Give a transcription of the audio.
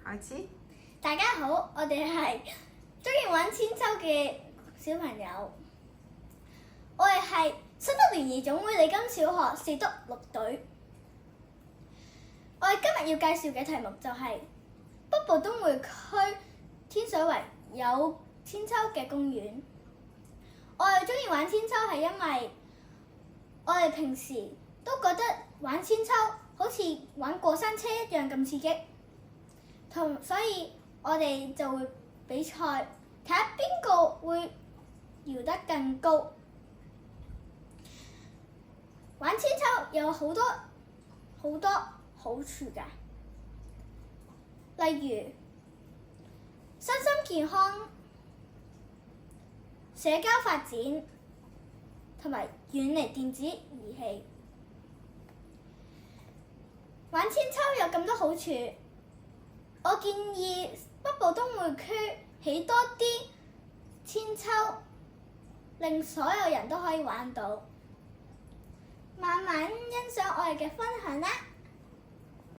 開始。大家好，我哋係中意玩千秋嘅小朋友。我哋係新德聯誼總會李金小學4督6隊。我哋今日要介紹嘅題目就係北部都會區天水圍有千秋嘅公園。我哋中意玩千秋係因為我哋平時都覺得玩千秋好似玩過山車一樣咁刺激，所以我哋就會比賽睇下邊個會搖得更高。玩千秋有好多好處㗎，例如身心健康、社交發展同埋遠離電子儀器。玩千秋有咁多好處，我建議北部都會區起多啲千秋，令所有人都可以玩到。慢慢欣賞我哋嘅分享啦〜